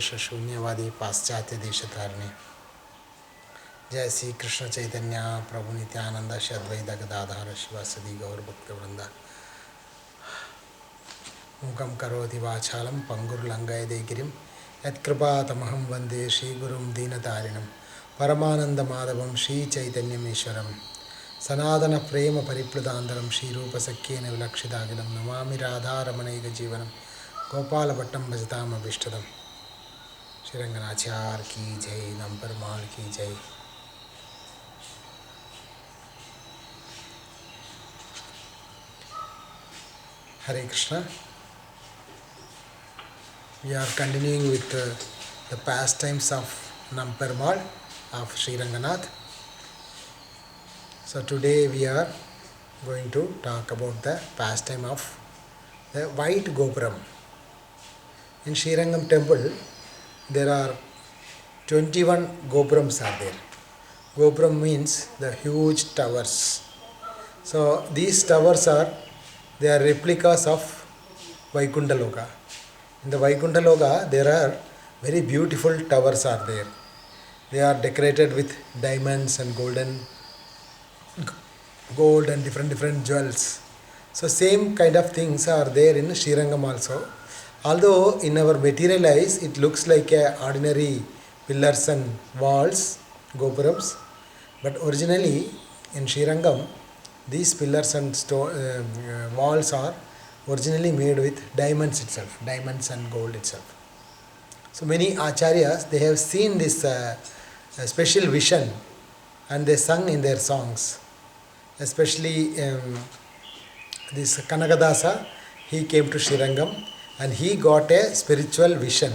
शून्यवादी पाश्चात्य देशधारिणे जय श्री कृष्ण चैतन्य प्रभु नित्यानंद श्री अद्वैत गदाधर शिवासदि गौर भक्तवृंद मूकं करोति वाचालं पंगुर्लंघयते गिरिं यत्कृपातमहं वन्दे श्रीगुरुं दीनतारिणं परमानन्दमाधवं श्रीचैतन्यमीश्वरं सनातन प्रेम परिप्लुतान्तरं श्रीरूपसख्येन विलक्षिताखिलं नमामि राधारमणैकजीवनं गोपालभट्टं भजतामभीष्टदम्। श्री रंगनाचार की जय, नंबरमाल की जय। Hare Krishna. We are continuing with the pastimes of Nampermal of Sri Ranganatha. So today we are going to talk about the pastime of the white gopuram. In Sri Rangam temple, there are 21 gopurams are there. Gopuram means the huge towers. So these towers they are replicas of Vaikuntha Loka. In the Vaikuntha Loka, there are very beautiful towers are there. They are decorated with diamonds and gold and different jewels. So same kind of things are there in Sri Rangam also. Although in our material eyes it looks like a ordinary pillars and walls, gopurams, but originally in Sri Rangam these pillars and walls are originally made with diamonds itself, diamonds and gold itself. So many acharyas, they have seen this special vision and they sung in their songs. Especially this Kanakadasa, he came to Sri Rangam and he got a spiritual vision.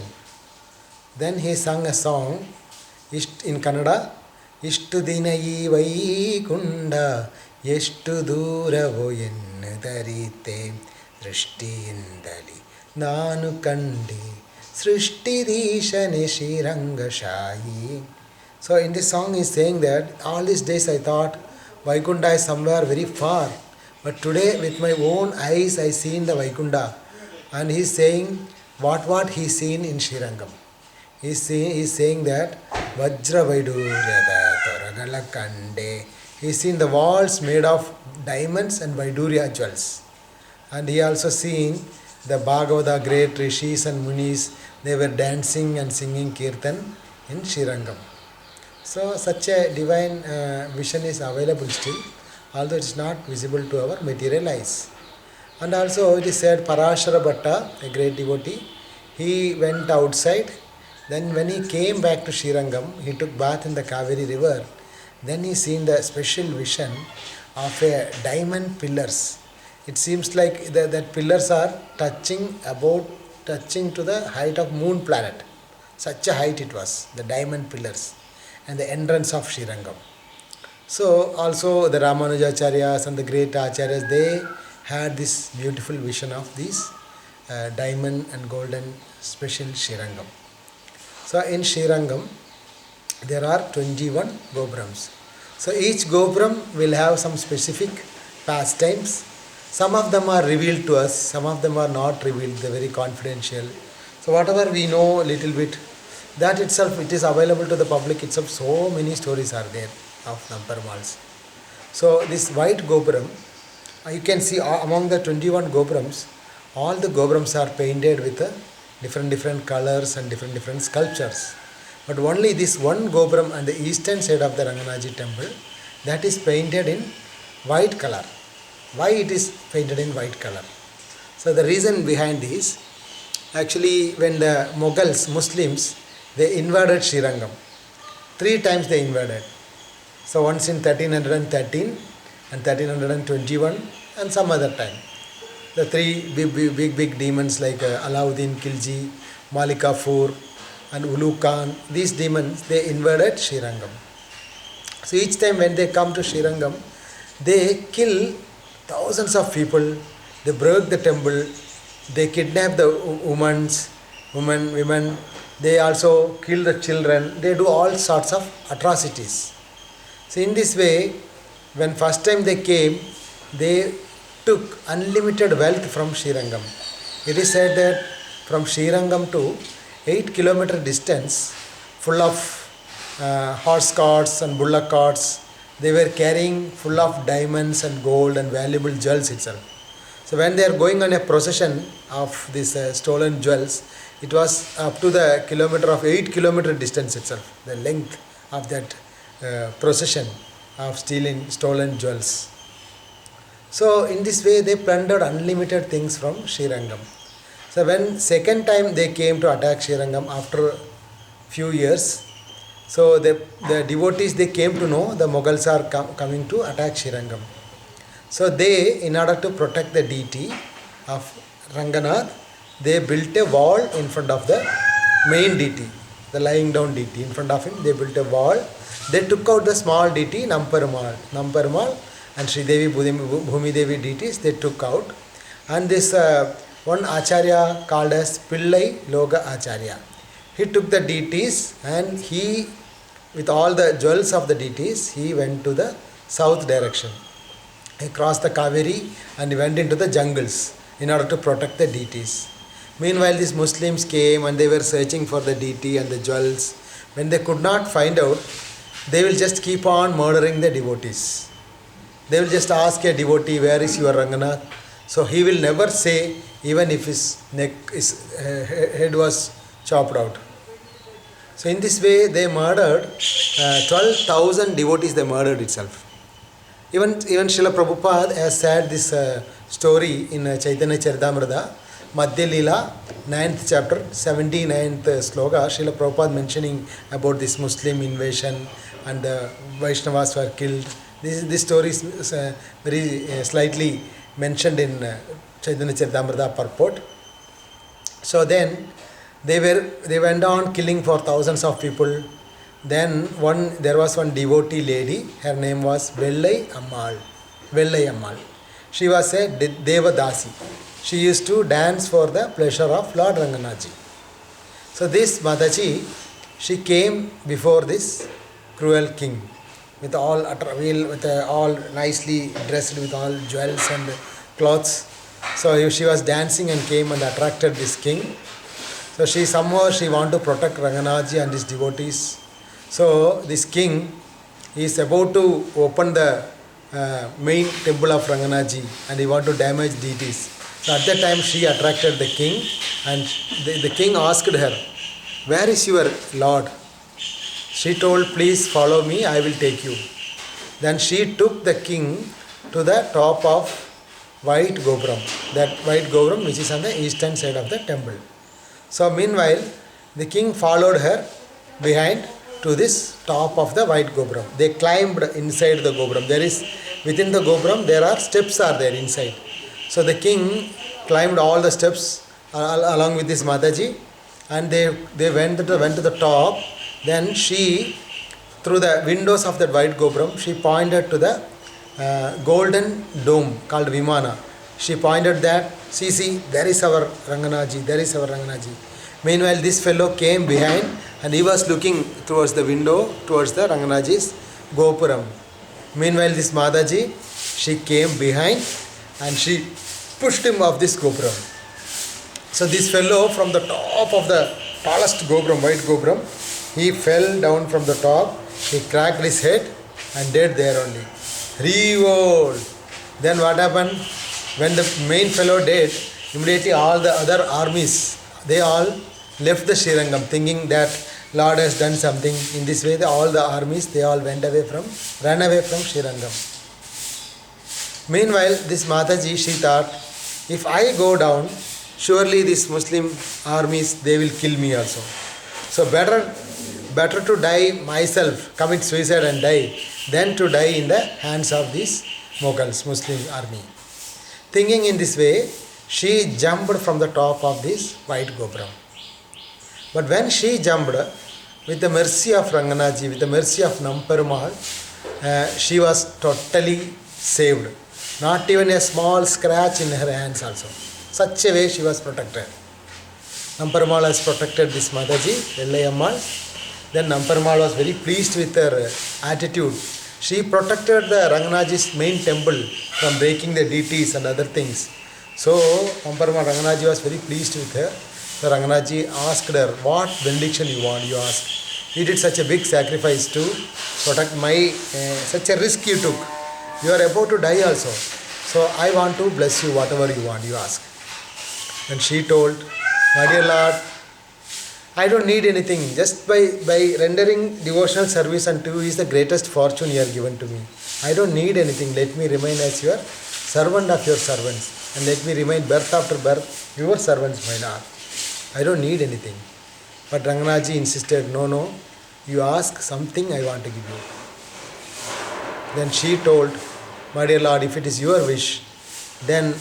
Then he sang a song in Kannada, Ishtu dinayi vaikunda Yeshtu duravo yennadarite Drishtiindali Nanu kandi Srishtidishane Shirangashayi. So in this song he is saying that all these days I thought Vaikunta is somewhere very far, but today with my own eyes I seen the Vaikunta. And he is saying what he seen in Sri Rangam. He is saying that Vajra Vaiduryada Toragala Kande. He is seen the walls made of diamonds and Vaidurya jewels. And he also seen the Bhagavata great rishis and munis. They were dancing and singing kirtan in Sri Rangam. So such a divine vision is available still, although it is not visible to our material eyes. And also it is said Parashara Bhatta, a great devotee, he went outside. Then when he came back to Sri Rangam, he took bath in the Kaveri river. Then he seen the special vision of a diamond pillars. It seems like that pillars are touching to the height of moon planet. Such a height it was, the diamond pillars and the entrance of Sri Rangam. So also the Ramanujacharyas and the great acharyas, they had this beautiful vision of these diamond and golden special Sri Rangam. So in Sri Rangam, there are 21 gopurams. So each gopuram will have some specific pastimes. Some of them are revealed to us, some of them are not revealed, they are very confidential. So whatever we know a little bit, that itself, it is available to the public itself. So many stories are there of Namparmals. So this white gopuram, you can see among the 21 gopurams, all the gopurams are painted with different colors and different sculptures. But only this one gopuram on the eastern side of the Ranganaji temple, that is painted in white color. Why it is painted in white color? So the reason behind this, actually when the Mughals, Muslims, they invaded Sri Rangam. 3 times they invaded. So once in 1313 and 1321 and some other time. The 3 big demons like Alauddin Khilji, Malik Kafur and Ulu Khan, these demons, they invaded Sri Rangam. So each time when they come to Sri Rangam, they kill thousands of people, they break the temple, they kidnap the women, they also kill the children, they do all sorts of atrocities. So in this way, when first time they came, they took unlimited wealth from Sri Rangam. It is said that from Sri Rangam to 8 kilometer distance, full of horse carts and bullock carts. They were carrying full of diamonds and gold and valuable jewels itself. So when they are going on a procession of these stolen jewels, it was up to the kilometer of 8 kilometer distance itself, the length of that procession of stealing stolen jewels. So in this way they plundered unlimited things from Srirangam. So when second time they came to attack Srirangam after few years, so the devotees, they came to know the Mughals are coming to attack Srirangam. So they, in order to protect the deity of Ranganath, they built a wall in front of the main deity, the lying down deity. In front of him they built a wall. They took out the small deity Namperumal and Sri Devi Bhumi Devi deities they took out. And this one Acharya called as Pillai Loga Acharya, he took the deities and he, with all the jewels of the deities, he went to the south direction. He crossed the Kaveri and he went into the jungles in order to protect the deities. Meanwhile, these Muslims came and they were searching for the deity and the jewels. When they could not find out, they will just keep on murdering the devotees. They will just ask a devotee, where is your Ranganath? So he will never say, even if his head was chopped out. So in this way they murdered 12,000 devotees, they murdered itself. Even Srila Prabhupada has said this story in Chaitanya Charitamrita, Madhya Leela, 9th chapter, 79th sloka. Srila Prabhupada mentioning about this Muslim invasion and the Vaishnavas were killed. This story is very slightly mentioned in Chaitanya Charitamrita purport. So then they went on killing for thousands of people. Then there was one devotee lady, her name was Vellai Ammal. She was a Devadasi. She used to dance for the pleasure of Lord Ranganaji. So this Mataji, she came before this cruel king with all nicely dressed with all jewels and clothes. So she was dancing and came and attracted this king. So she wanted to protect Ranganaji and his devotees. So this king is about to open the main temple of Ranganaji and he wanted to damage deities. So at that time she attracted the king and the king asked her, where is your lord? She told, please follow me, I will take you. Then she took the king to the top of white gopuram, that white gopuram which is on the eastern side of the temple. So meanwhile the king followed her behind to this top of the white gopuram. They climbed inside the gopuram. Within the gopuram there are steps are there inside. So the king climbed all the steps along with this Mataji and they went to the top. Then she, through the windows of that white gopuram, she pointed to the golden dome called Vimana. She pointed that, see, there is our Ranganaji. Meanwhile, this fellow came behind and he was looking towards the window, towards the Ranganaji's gopuram. Meanwhile, this Mataji, she came behind and she pushed him off this gopuram. So this fellow from the top of the tallest gopuram, white gopuram, he fell down from the top, he cracked his head and dead there only. Revolt. Then what happened? When the main fellow died, immediately all the other armies, they all left the Srirangam thinking that Lord has done something. In this way, all the armies, they all ran away from Srirangam. Meanwhile, this Mataji, she thought, if I go down, surely these Muslim armies, they will kill me also. So better to die myself, commit suicide and die, than to die in the hands of these Mughals, Muslim army. Thinking in this way, she jumped from the top of this white gopuram. But when she jumped, with the mercy of Ranganaji, with the mercy of Namperumal, she was totally saved. Not even a small scratch in her hands also. Such a way she was protected. Namperumal has protected this Mataji, Vellai. Then Namperumal was very pleased with her attitude. She protected the Ranganaji's main temple from breaking the deities and other things. So Namperumal Ranganaji was very pleased with her. So Ranganaji asked her, what benediction you want, you ask. You did such a big sacrifice to protect my, such a risk you took. You are about to die also. So I want to bless you, whatever you want, you ask. And she told, my dear Lord, I don't need anything. Just by rendering devotional service unto you is the greatest fortune you are given to me. I don't need anything. Let me remain as your servant of your servants. And let me remain birth after birth your servants, my Lord. I don't need anything. But Ranganaji insisted, no, you ask something I want to give you. Then she told, my dear Lord, if it is your wish, then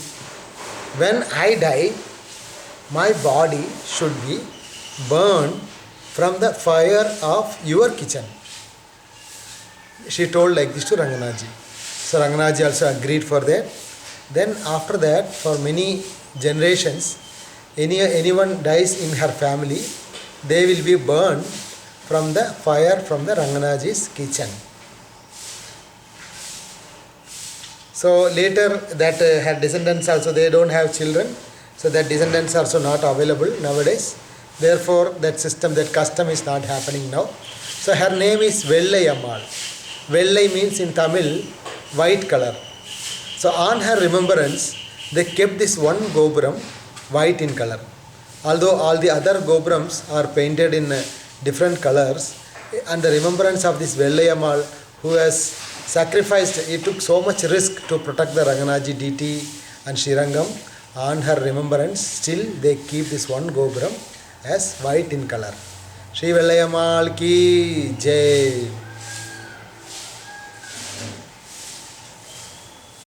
when I die, my body should be burned from the fire of your kitchen. She told like this to Ranganaji. So Ranganaji also agreed for that. Then after that, for many generations, anyone dies in her family, they will be burned from the fire from the Ranganaji's kitchen. So later that her descendants also, they don't have children, so that descendants are also not available nowadays. Therefore that system, that custom is not happening now. So her name is Vellai Ammal. Vellai means in Tamil white color. So on her remembrance, they kept this one gopuram white in color. Although all the other gopurams are painted in different colors, and the remembrance of this Vellai Ammal, who has sacrificed, he took so much risk to protect the Ranganaji deity and Srirangam. On her remembrance, still they keep this one gopuram as white in color. Sri Vellai Ammal ki Jai.